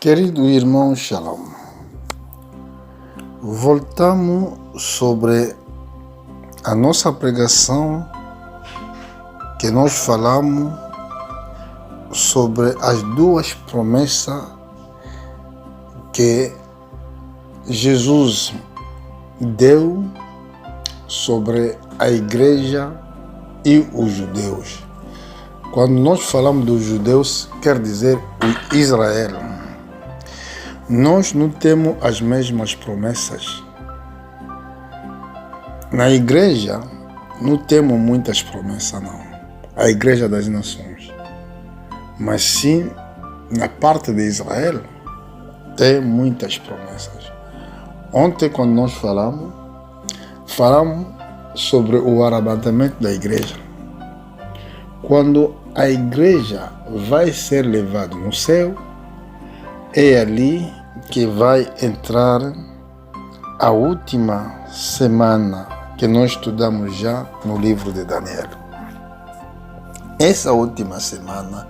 Querido irmão Shalom, voltamos sobre a nossa pregação que nós falamos sobre as duas promessas que Jesus deu sobre a igreja e os judeus. Quando nós falamos dos judeus, quer dizer o Israel. Nós não temos as mesmas promessas. Na igreja, não temos muitas promessas, não. A igreja das nações. Mas sim, na parte de Israel, tem muitas promessas. Ontem, quando nós falamos sobre o arrebatamento da igreja. Quando a igreja vai ser levada no céu, é ali que vai entrar a última semana que nós estudamos já no livro de Daniel. Essa última semana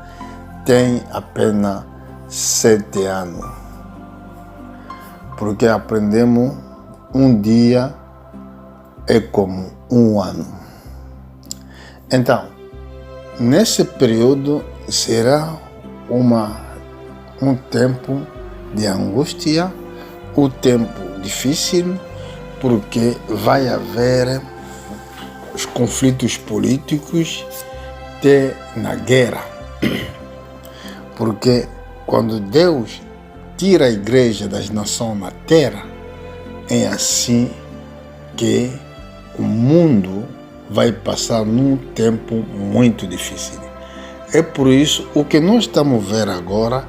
tem apenas 7 anos, porque aprendemos um dia é como um ano. Então, nesse período será um tempo de angústia, um tempo difícil, porque vai haver os conflitos políticos na guerra. Porque quando Deus tira a igreja das nações na terra, é assim que o mundo vai passar num tempo muito difícil. É por isso o que nós estamos vendo agora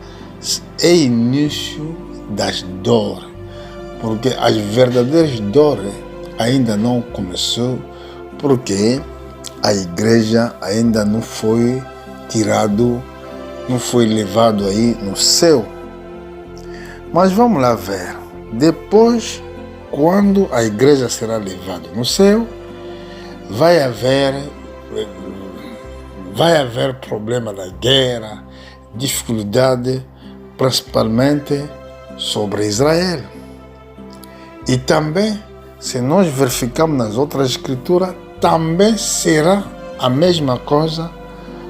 é início das dores, porque as verdadeiras dores ainda não começou, porque a igreja ainda não foi levado aí no céu. Mas vamos lá ver. Depois, quando a igreja será levada no céu, vai haver problema da guerra, dificuldade, principalmente sobre Israel. E também, se nós verificarmos nas outras escrituras, também será a mesma coisa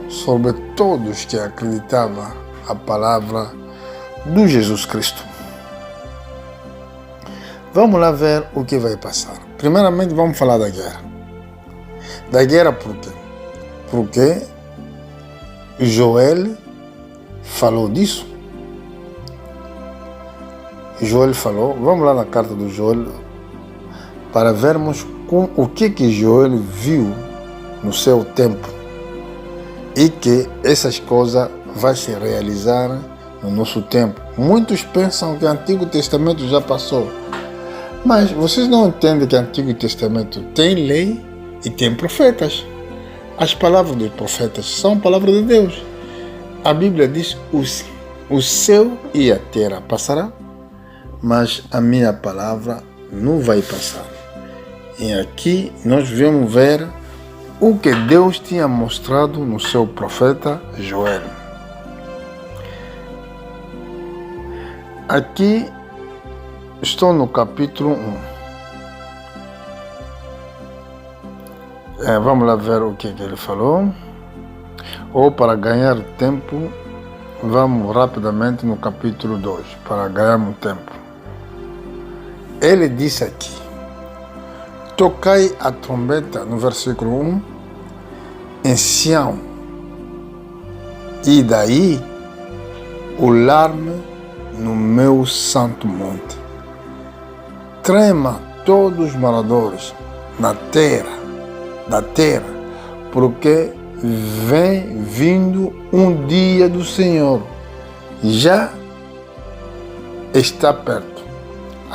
sobre todos que acreditavam a palavra do Jesus Cristo. Vamos lá ver o que vai passar. Primeiramente, vamos falar da guerra. Da guerra por quê? Porque Joel falou disso. Joel falou, vamos lá na carta do Joel, para vermos o que Joel viu no seu tempo e que essas coisas vão se realizar no nosso tempo. Muitos pensam que o Antigo Testamento já passou, mas vocês não entendem que o Antigo Testamento tem lei e tem profetas. As palavras dos profetas são palavras de Deus. A Bíblia diz, o céu e a terra passará, mas a minha palavra não vai passar. E aqui nós vamos ver o que Deus tinha mostrado no seu profeta Joel. Aqui estou no capítulo 1. Vamos lá ver o que ele falou. Ou para ganhar tempo, vamos rapidamente no capítulo 2, para ganharmos tempo. Ele disse aqui, tocai a trombeta, no versículo 1, em Sião, e daí o larme no meu santo monte. Trema todos os moradores da terra, porque vem vindo um dia do Senhor, já está perto.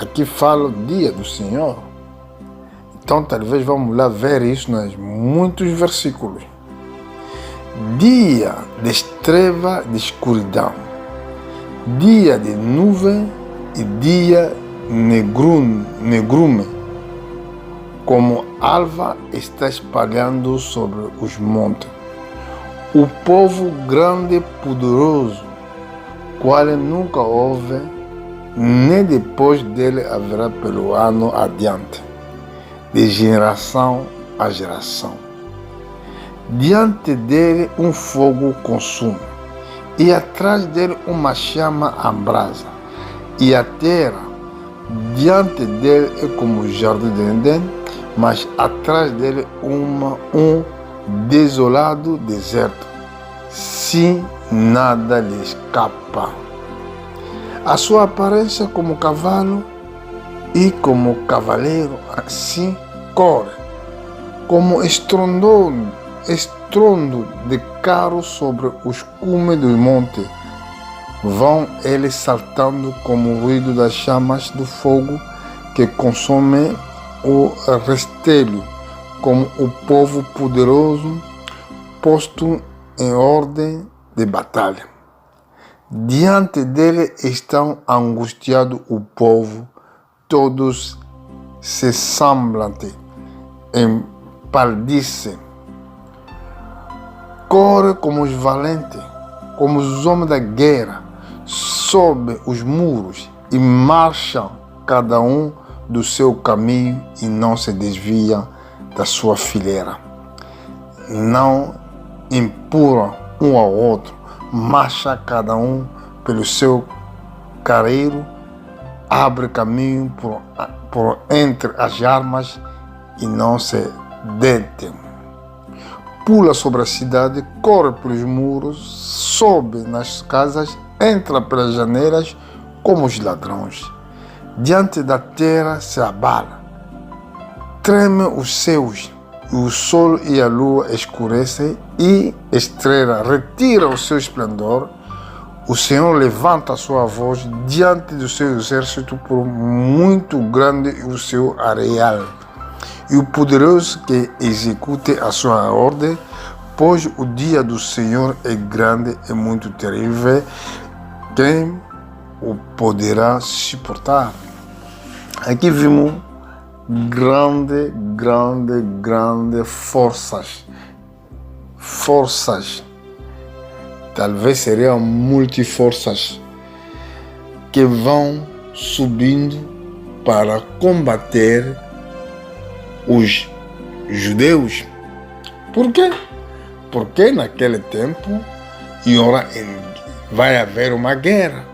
Aqui fala o dia do Senhor. Então talvez vamos lá ver isso nos muitos versículos. Dia de treva, de escuridão, dia de nuvem e dia negrume, como alva está espalhando sobre os montes. O povo grande e poderoso, qual nunca houve, nem depois dele haverá pelo ano adiante, de geração a geração. Diante dele um fogo consome, e atrás dele uma chama abrasa, e a terra diante dele é como o jardim de Edém, mas atrás dele um desolado deserto, se nada lhe escapa. A sua aparência como cavalo e como cavaleiro assim corre, como estrondo de carro sobre os cumes do monte. Vão eles saltando como o ruído das chamas do fogo que consome o restelho, como o povo poderoso posto em ordem de batalha. Diante dele estão angustiados o povo, todos se semblantes, empalidecem. Corre como os valentes, como os homens da guerra, sobe os muros e marcham cada um do seu caminho e não se desvia da sua fileira. Não empurram um ao outro, marcha cada um pelo seu carreiro, abre caminho por entre as armas e não se detém. Pula sobre a cidade, corre pelos muros, sobe nas casas, entra pelas janelas como os ladrões. Diante da terra se abala, treme os céus, e o sol e a lua escurecem, e a estrela retira o seu esplendor. O Senhor levanta a sua voz diante do seu exército, por muito grande o seu areal, e o poderoso que execute a sua ordem, pois o dia do Senhor é grande e muito terrível. Quem o poderá suportar? Aqui vimos grande forças. Talvez seriam multiforças que vão subindo para combater os judeus. Por quê? Porque naquele tempo vai haver uma guerra,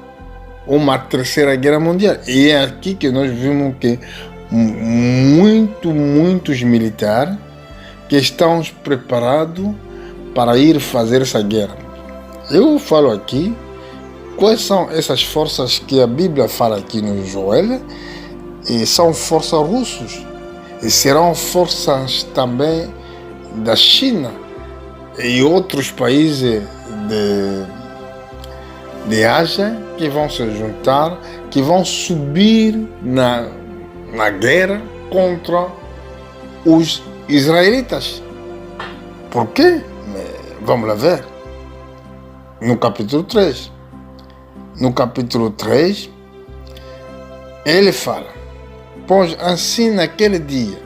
uma terceira guerra mundial. E é aqui que nós vimos que muitos militares que estão preparados para ir fazer essa guerra. Eu falo aqui quais são essas forças que a Bíblia fala aqui no Joel, e são forças russas, e serão forças também da China e outros países de Ásia que vão se juntar, que vão subir na guerra contra os israelitas. Por quê? Vamos lá ver. No capítulo 3. No capítulo 3, ele fala: pois assim naquele dia,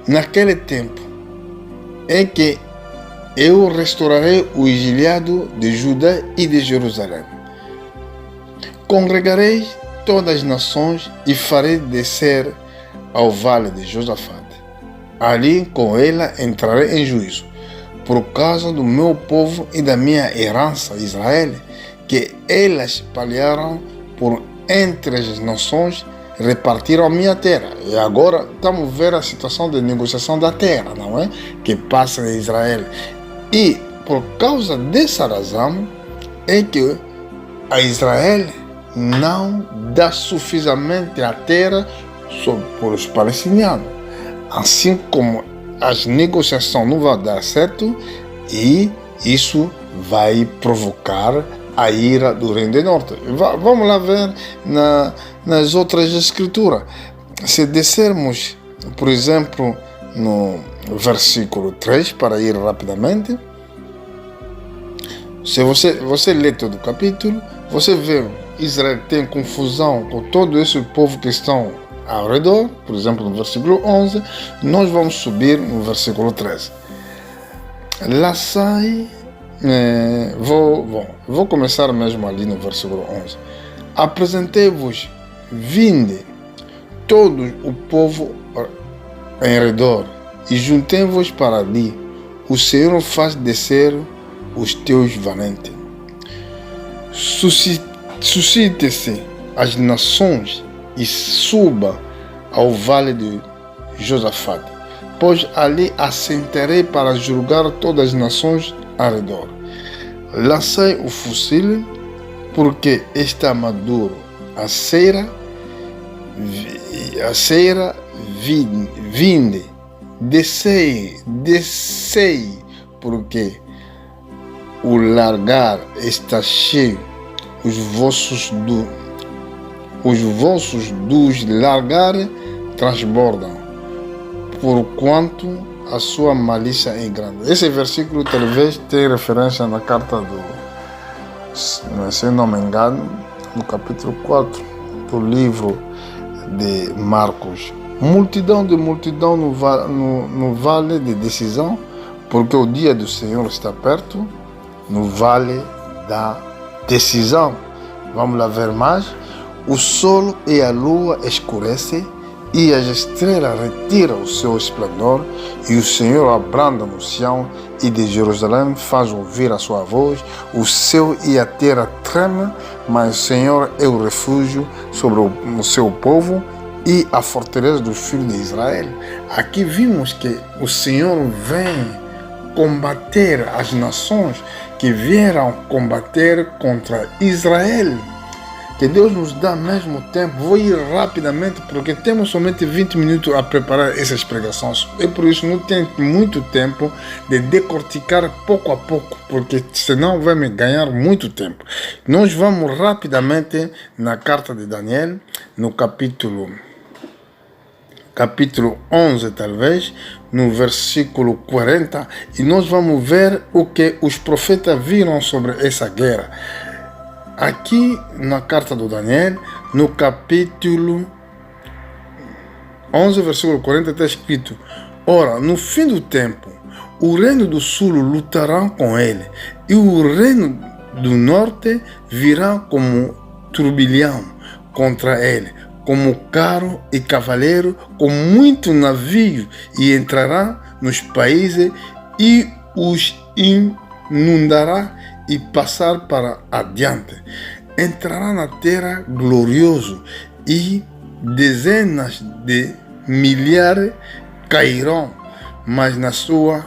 naquele tempo, é que eu restaurarei o exiliado de Judá e de Jerusalém. Congregarei todas as nações e farei descer ao vale de Josafate. Ali com ela entrarei em juízo, por causa do meu povo e da minha herança Israel, que elas espalharam por entre as nações, repartiram a minha terra. E agora estamos vendo a situação de negociação da terra, não é? Que passa em Israel. E por causa dessa razão é que a Israel não dá suficientemente a terra para os palestinianos. Assim como as negociações não vão dar certo, e isso vai provocar a ira do Reino do Norte. Vamos lá ver nas outras escrituras. Se descermos, por exemplo, no versículo 3, para ir rapidamente, se você lê todo o capítulo, você vê Israel tem confusão com todo esse povo que estão ao redor. Por exemplo, no versículo 11, nós vamos subir no versículo 13. Lá sai Vou começar mesmo ali no versículo 11. Apresentei-vos, vinde, todo o povo em redor, e juntei-vos para ali. O Senhor faz descer os teus valentes. Suscite-se as nações e suba ao vale de Josafate, pois ali assentarei para julgar todas as nações ao redor. Lancei o fuzil, porque está maduro. A ceira, vinde. Descei, porque o largar está cheio. Os vossos dos largar transbordam, porquanto a sua malícia é grande. Esse versículo talvez tenha referência na carta se não me engano, no capítulo 4 do livro de Marcos. Multidão no vale de decisão, porque o dia do Senhor está perto, no vale da decisão. Vamos lá ver mais. O sol e a lua escurecem, e as estrelas retiram o seu esplendor, e o Senhor abranda no céu, e de Jerusalém faz ouvir a sua voz. O céu e a terra tremem, mas o Senhor é o refúgio sobre o seu povo e a fortaleza dos filhos de Israel. Aqui vimos que o Senhor vem combater as nações que vieram combater contra Israel. Que Deus nos dá mesmo tempo. Vou ir rapidamente porque temos somente 20 minutos a preparar essas pregações. E por isso não tenho muito tempo de decorticar pouco a pouco, porque senão vai me ganhar muito tempo. Nós vamos rapidamente na carta de Daniel, no capítulo 11 talvez, no versículo 40, e nós vamos ver o que os profetas viram sobre essa guerra. Aqui na carta do Daniel, no capítulo 11, versículo 40, está escrito: ora, no fim do tempo, o reino do sul lutará com ele, e o reino do norte virá como turbilhão contra ele, como carro e cavaleiro, com muito navio, e entrará nos países e os inundará e passar para adiante. Entrará na terra glorioso, e dezenas de milhares cairão, mas na sua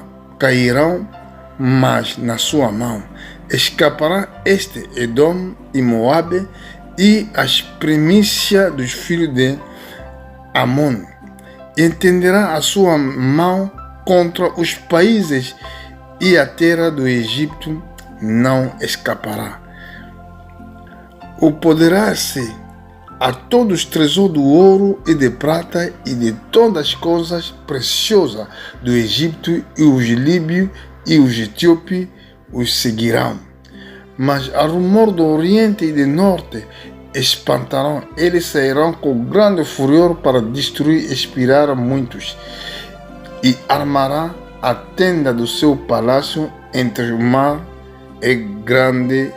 mão. Escapará este Edom e Moabe, e as primícias dos filhos de Amon. Entenderá a sua mão contra os países, e a terra do Egito não escapará. Opoderá-se a todos os tesouros do ouro e de prata e de todas as coisas preciosas do Egito, e os líbios e os etíopes os seguirão. Mas a rumor do Oriente e do Norte espantarão. Eles sairão com grande furor para destruir e expirar muitos, e armará a tenda do seu palácio entre o mar é grande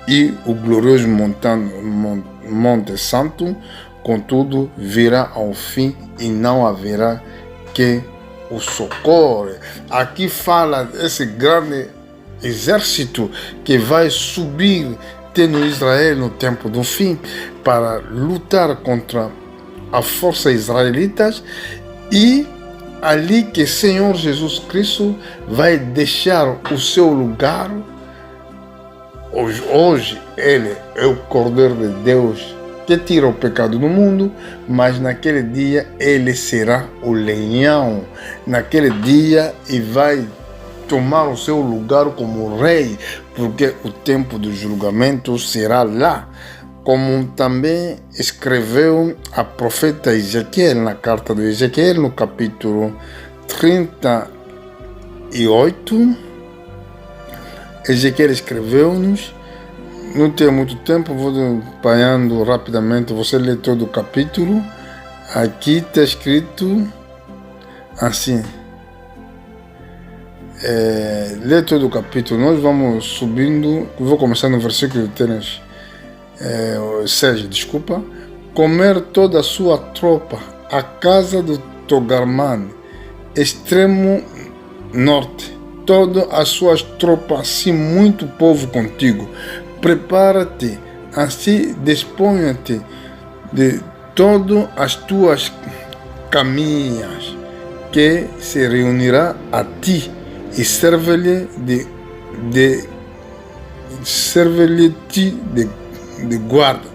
e o glorioso Monte Santo. Contudo, virá ao fim, e não haverá que o socorre. Aqui fala esse grande exército que vai subir, tendo Israel no tempo do fim, para lutar contra a força israelitas, e ali que Senhor Jesus Cristo vai deixar o seu lugar. Hoje ele é o Cordeiro de Deus que tira o pecado do mundo, mas naquele dia ele será o leão. Naquele dia ele vai tomar o seu lugar como rei, porque o tempo do julgamento será lá. Como também escreveu a profeta Ezequiel na carta de Ezequiel, no capítulo 38. Ezequiel escreveu-nos, não tenho muito tempo, vou apanhando rapidamente, você lê todo o capítulo. Aqui está escrito assim: ler todo o capítulo. Nós vamos subindo, vou começar no versículo 6, desculpa. Comer toda a sua tropa, a casa do Togarmã, extremo norte, todas as suas tropas, assim muito povo contigo. Prepara-te, assim disponha-te de todas as tuas caminhas, que se reunirá a ti e serve-lhe de guarda.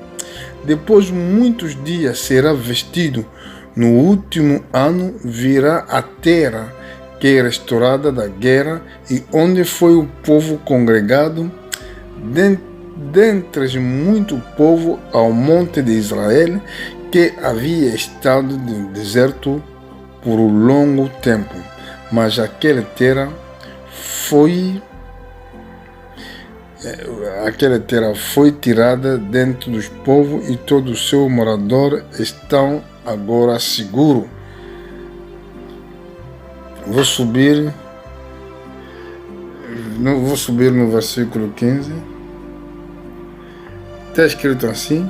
Depois muitos dias será vestido. No último ano virá a terra que é restaurada da guerra e onde foi o povo congregado dentre muito povo ao monte de Israel, que havia estado no deserto por um longo tempo. Mas aquela terra foi tirada dentro dos povos e todo o seu morador estão agora seguros. Vou subir no versículo 15. Está escrito assim: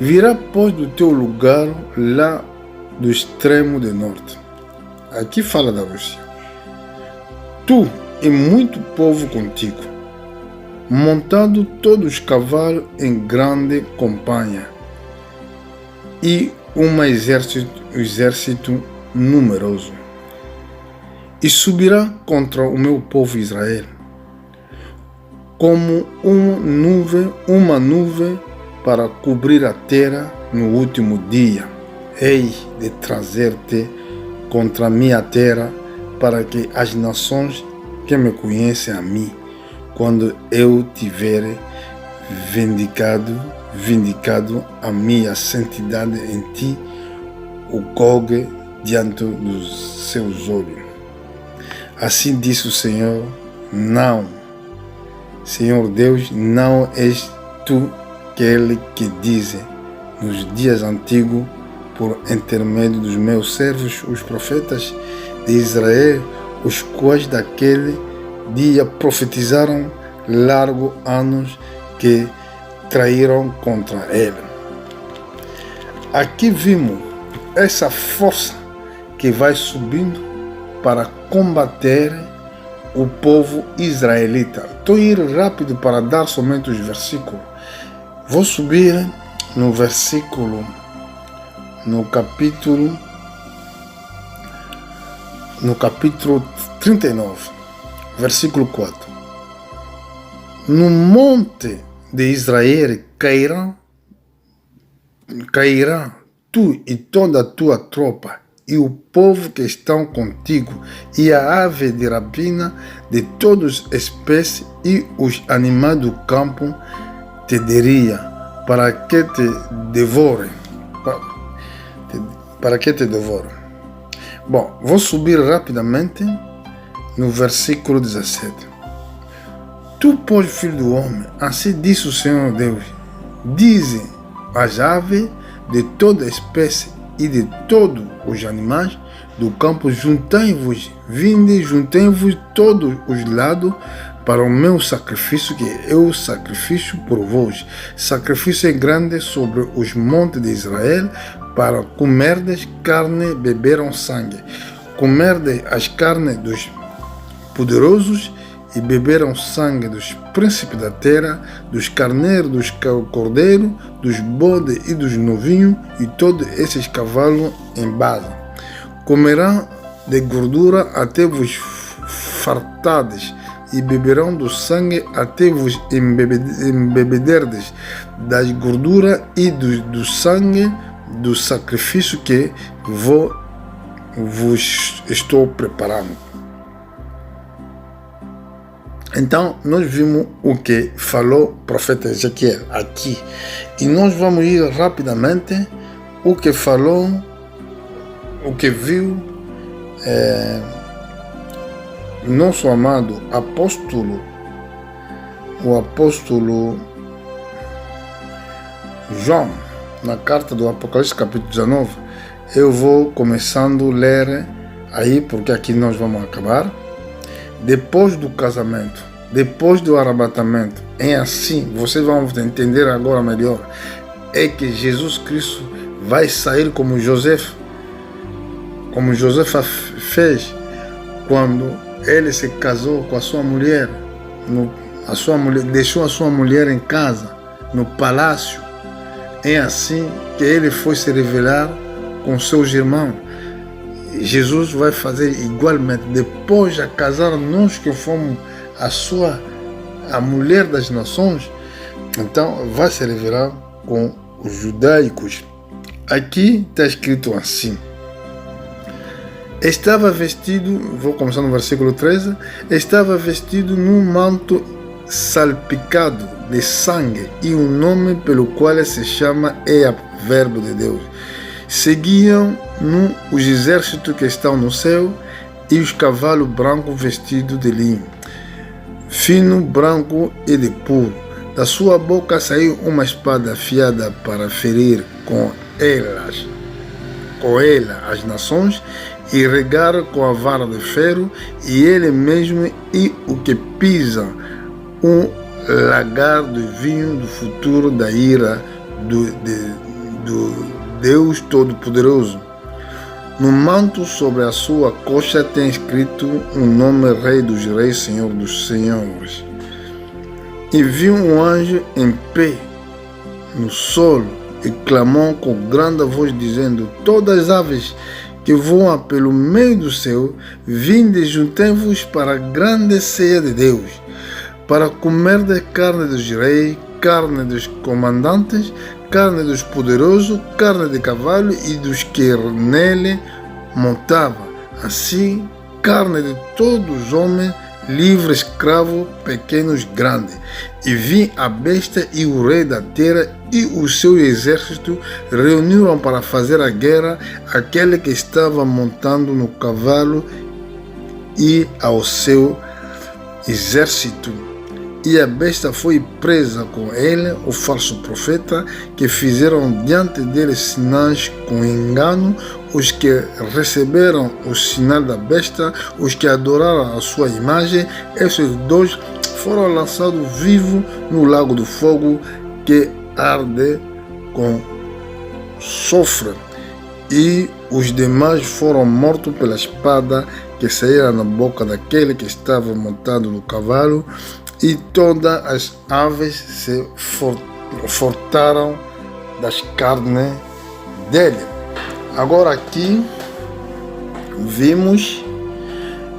virá, pois, do teu lugar lá do extremo de norte. Aqui fala da Rússia. Tu e muito povo contigo, montado todos os cavalos em grande companhia, e um exército numeroso. E subirá contra o meu povo Israel, como uma nuvem para cobrir a terra no último dia. Hei de trazer-te contra a minha terra, para que as nações que me conhecem a mim, quando eu tiver vindicado a minha santidade em ti, o colgue diante dos seus olhos. Assim disse o Senhor: não, Senhor Deus, não és tu aquele que diz nos dias antigos, por intermédio dos meus servos, os profetas de Israel, os quais daquele dia profetizaram largos anos, que traíram contra ele. Aqui vimos essa força que vai subindo para combater o povo israelita. Estou a ir rápido para dar somente os versículos. Vou subir no versículo, no capítulo 39, versículo 4. No monte de Israel cairá tu e toda a tua tropa, e o povo que estão contigo, e a ave de rapina de todas as espécies, e os animais do campo te diria, para que te devorem. Bom, vou subir rapidamente no versículo 17. Tu, pois, filho do homem, assim disse o Senhor Deus: dize às aves de toda espécie e de todos os animais do campo: juntai-vos, vinde, juntei-vos todos os lados para o meu sacrifício, que eu sacrifício por vós. Sacrifício grande sobre os montes de Israel, para comerdes carne, beberam sangue. Comerdes as carnes dos poderosos e beberam sangue dos príncipes da terra, dos carneiros, dos cordeiros, dos bodes e dos novinhos, e todos esses cavalos em base. Comerão de gordura até vos fartardes, e beberão do sangue até vos embebederdes das gorduras e do sangue do sacrifício que vos estou preparando. Então, nós vimos o que falou o profeta Ezequiel aqui. E nós vamos ir rapidamente o que falou, o que viu nosso amado apóstolo, o apóstolo João, na carta do Apocalipse, capítulo 19. Eu vou começando a ler aí, porque aqui nós vamos acabar. depois do casamento, depois do arrebatamento, é assim, vocês vão entender agora melhor, é que Jesus Cristo vai sair como José fez quando ele se casou com a sua mulher, deixou a sua mulher em casa, no palácio. É assim que ele foi se revelar com seus irmãos. Jesus vai fazer igualmente, depois de casar nós que fomos a mulher das nações, então vai se revelar com os judaicos. Aqui está escrito assim: estava vestido, vou começar no versículo 13, estava vestido num manto salpicado de sangue, e o nome pelo qual se chama é Verbo de Deus. Seguiam-no os exércitos que estão no céu, e os cavalos brancos vestidos de linho, fino, branco e de puro. Da sua boca saiu uma espada afiada para ferir com ela as nações, e regar com a vara de ferro, e ele mesmo e o que pisa um lagar do vinho do futuro da ira do Deus Todo-Poderoso. No manto sobre a sua coxa tem escrito o nome Rei dos Reis, Senhor dos Senhores. E viu um anjo em pé no solo e clamou com grande voz, dizendo: todas as aves que voam pelo meio do céu, vinde, juntei-vos para a grande ceia de Deus, para comer da carne dos reis, carne dos comandantes, carne dos poderosos, carne de cavalo e dos que nele montavam, assim carne de todos os homens, livres, escravos, pequenos, grandes. E vi a besta e o rei da terra e o seu exército reuniram para fazer a guerra àquele que estava montando no cavalo e ao seu exército. E a besta foi presa com ele, o falso profeta, que fizeram diante dele sinais com engano, os que receberam o sinal da besta, os que adoraram a sua imagem. Esses dois foram lançados vivos no lago do fogo que arde com sofre. E os demais foram mortos pela espada que saíra na boca daquele que estava montado no cavalo, e todas as aves se fartaram das carnes dele. Agora aqui vimos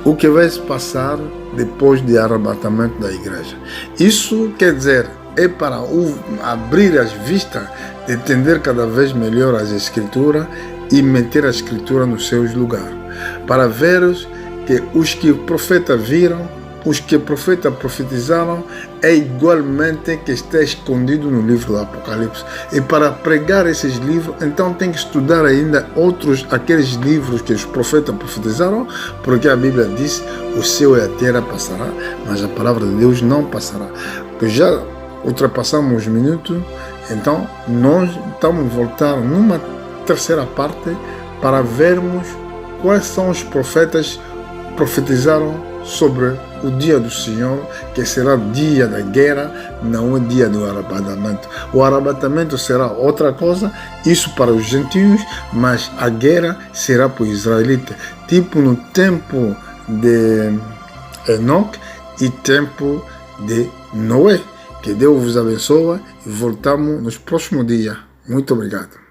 o que vai se passar depois do arrebatamento da igreja. Isso quer dizer, é para abrir as vistas, de entender cada vez melhor as escrituras e meter a escritura nos seus lugares, para ver que os que o profeta viram, os que o profeta profetizaram, é igualmente que está escondido no livro do Apocalipse. E para pregar esses livros, então tem que estudar ainda aqueles livros que os profetas profetizaram, porque a Bíblia diz: o céu e a terra passará, mas a palavra de Deus não passará. Porque já ultrapassamos os minutos, então nós estamos a voltar numa terceira parte para vermos quais são os profetas que profetizaram sobre o dia do Senhor, que será dia da guerra, não é dia do arrebatamento. O arrebatamento será outra coisa, isso para os gentios, mas a guerra será para os israelitas, tipo no tempo de Enoque e tempo de Noé. Que Deus vos abençoe e voltamos nos próximos dias. Muito obrigado.